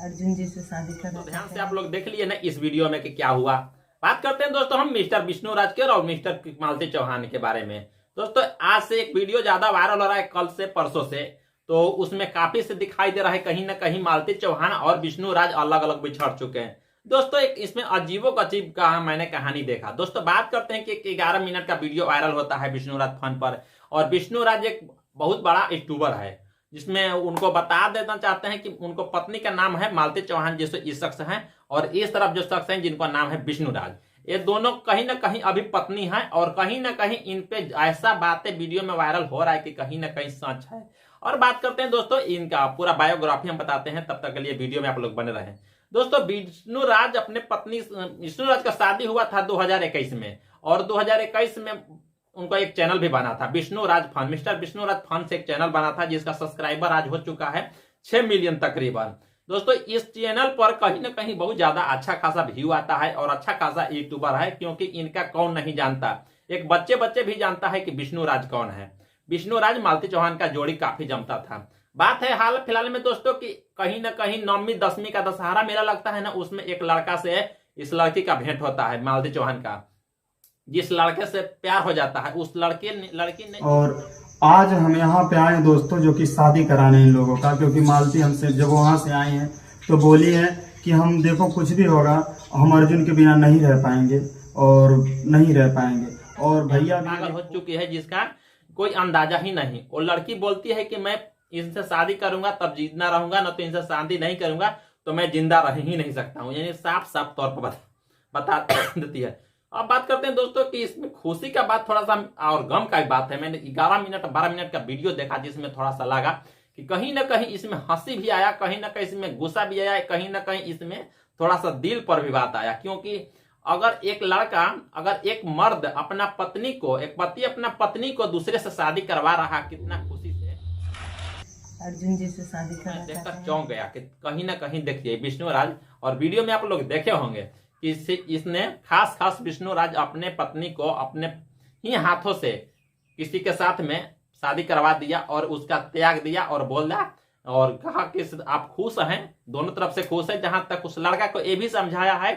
अर्जुन जी से शादी करना। तो ध्यान से आप लोग देख लिए ना इस वीडियो में कि क्या हुआ। बात करते हैं दोस्तों हम मिस्टर विष्णु राज के और मिस्टर मालती चौहान के बारे में। दोस्तों आज से एक वीडियो ज्यादा वायरल हो रहा है, कल से परसों से, तो उसमें काफी से दिखाई दे रहा है कहीं ना कहीं मालती चौहान और विष्णु राज अलग अलग बिछड़ चुके हैं। दोस्तों एक इसमें अजीबो अजीब का मैंने कहानी देखा। दोस्तों बात करते हैं कि 11 मिनट का वीडियो वायरल होता है विष्णु राज फन पर, और विष्णु राज एक बहुत बड़ा यूट्यूबर है जिसमें उनको बता देना चाहते हैं कि उनको पत्नी का नाम है मालती चौहान, जैसे इस शख्स हैं, और इस तरफ जो शख्स हैं जिनका नाम है विष्णु राज। ये दोनों कहीं ना कहीं अभी पत्नी है और कहीं ना कहीं इन पे ऐसा बातें वीडियो में वायरल हो रहा है कि कहीं ना कहीं सच है। और बात करते हैं दोस्तों इनका पूरा बायोग्राफी हम बताते हैं, तब तक के लिए वीडियो में आप लोग बने रहें। दोस्तों विष्णु राज अपने पत्नी, विष्णु राज का शादी हुआ था 2021 में, और 2021 में उनका एक चैनल भी बना था Vishnu Raj fun, mister Vishnu Raj fun से एक चैनल बना था जिसका सब्सक्राइबर आज हो चुका है 6 मिलियन तकरीबन। दोस्तों इस चैनल पर कहीं ना कहीं बहुत ज्यादा अच्छा खासा व्यू आता है और अच्छा खासा यूट्यूबर है, क्योंकि इनका कौन नहीं जानता, एक बच्चे भी जानता है कि विष्णु राज कौन है। विष्णु राज मालती चौहान का जोड़ी काफी जमता था। बात है हाल फिलहाल में दोस्तों कि कहीं ना कहीं 9वीं 10वीं का दशहरा मेला लगता है ना, उसमें एक लड़का से इस लड़की का भेंट होता है मालती चौहान का, जिस लड़के से प्यार हो जाता है उस लड़की ने। और आज हम यहाँ पे आए दोस्तों जो कि शादी कराने इन लोगों का, क्योंकि मालती हमसे जब वहाँ से आई हैं तो बोली है कि हम देखो कुछ भी होगा हम अर्जुन के बिना नहीं रह पाएंगे और नहीं रह पाएंगे, और भैया पागल हो चुकी है जिसका कोई अंदाजा ही नहीं। वो लड़की बोलती है कि मैं इनसे शादी करूंगा तब जिंदा रहूंगा, न तो इनसे शादी नहीं करूंगा तो मैं जिंदा रह ही नहीं सकता हूँ, यानी साफ साफ तौर पर बता देती है। अब बात करते हैं दोस्तों कि इसमें खुशी का बात थोड़ा सा और गम का बात है। मैंने 11 मिनट 12 मिनट का वीडियो देखा जिसमें थोड़ा सा लगा कि कहीं ना कहीं इसमें हंसी भी आया, कहीं ना कहीं इसमें गुस्सा भी आया, कहीं ना कहीं इसमें थोड़ा सा दिल पर भी बात आया। क्योंकि अगर एक लड़का, अगर एक मर्द अपना पत्नी को, एक पति अपना पत्नी को दूसरे से शादी करवा रहा, कितना खुशी से अर्जुन जी से शादी करना देखकर चौंक गया कि कहीं ना कहीं देखिए विष्णु राज, और वीडियो में आप लोग देखे होंगे कि इसने खास विष्णु राज अपने पत्नी को अपने ही हाथों से किसी के साथ में शादी करवा दिया और उसका त्याग दिया, और बोला और कहा कि आप खुश हैं, दोनों तरफ से खुश है। जहां तक उस लड़का को यह भी समझाया है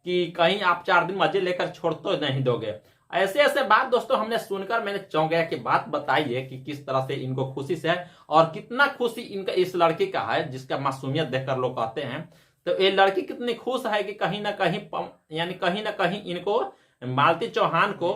कि कहीं आप 4 दिन मजे लेकर छोड़ तो नहीं दोगे। ऐसे बात दोस्तों हमने सुनकर मैंने चौंक गया कि बात बताइए कि किस तरह से इनको खुशी से है और कितना खुशी इनका इस लड़की का है जिसका मासूमियत देखकर लोग कहते हैं। तो ये लड़की कितनी खुश है कि कहीं ना कहीं, यानी कहीं ना कहीं इनको मालती चौहान को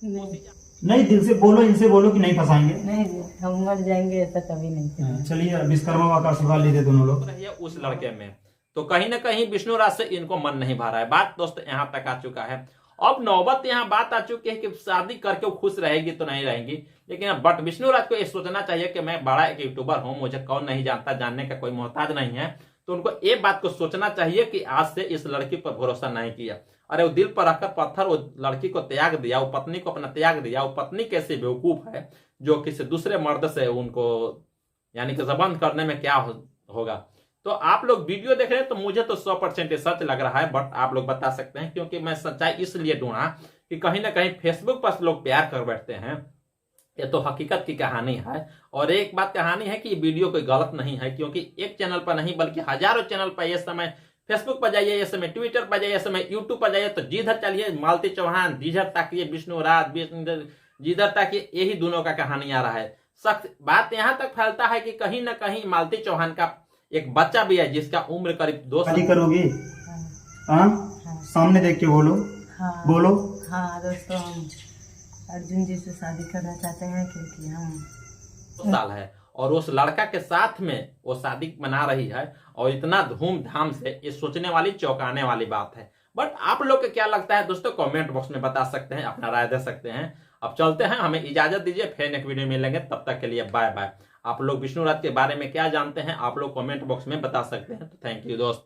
नहीं, दिल से बोलो, इनसे बोलो कि नहीं फंसाएंगे, नहीं हम मर जाएंगे ऐसा कभी नहीं। चलिए विश्वकर्मा का आशीर्वाद लीजिए दोनों लोग उस लड़के में। तो कहीं ना कहीं विष्णु राज से इनको मन नहीं भर रहा है। बात दोस्तों यहाँ तक आ चुका है। अब नौबत यहाँ बात आ चुकी है कि शादी करके वो खुश रहेगी तो नहीं रहेंगी, लेकिन बट विष्णु राज को ये सोचना चाहिए कि मैं बड़ा एक यूट्यूबर हूँ, मुझे कौन नहीं जानता, जानने का कोई मोहताज नहीं है। तो उनको ये बात को सोचना चाहिए कि आज से इस लड़की पर भरोसा नहीं किया। अरे वो दिल पर रखकर पत्थर वो लड़की को त्याग दिया, वो पत्नी को अपना त्याग दिया। वो पत्नी कैसे बेवकूफ है जो किसी दूसरे मर्द से उनको यानी कि जबंद करने में क्या होगा। तो आप लोग वीडियो देख रहे हैं तो मुझे तो 100% सच लग रहा है, बट आप लोग बता सकते हैं, क्योंकि मैं सच्चाई इसलिए ढूंढा कि कहीं ना कहीं फेसबुक पर लोग प्यार कर बैठते हैं। ये तो हकीकत की कहानी है। और एक बात कहानी है कि ये वीडियो कोई गलत नहीं है, क्योंकि एक चैनल पर नहीं बल्कि हजारों चैनल पर ये समय फेसबुक पर जाइए, ये समय ट्विटर पर जाइए, समय यूट्यूब पर जाइए, तो जिधर चलिए मालती चौहान, जिधर ताकिए विष्णु राज, जिधर ताकिए यही दोनों का कहानी आ रहा है। सख्त बात यहाँ तक फैलता है कि कहीं ना कहीं मालती चौहान का एक बच्चा भी है जिसका उम्र करीब 2 साल। शादी करोगी? हाँ, सामने देख के बोलो। हाँ बोलो। हाँ दोस्तों हम अर्जुन जी से शादी करना चाहते हैं, क्योंकि हम 2 साल है और उस लड़का के साथ में वो शादी मना रही है, और इतना धूमधाम से, ये सोचने वाली चौंकाने वाली बात है। बट आप लोग को क्या लगता है दोस्तों, कमेंट बॉक्स में बता सकते हैं, अपना राय दे सकते हैं। अब चलते हैं, हमें इजाजत दीजिए, फिर एक वीडियो मिलेंगे, तब तक के लिए बाय बाय। आप लोग विष्णु राज के बारे में क्या जानते हैं आप लोग कमेंट बॉक्स में बता सकते हैं। तो थैंक यू दोस्त।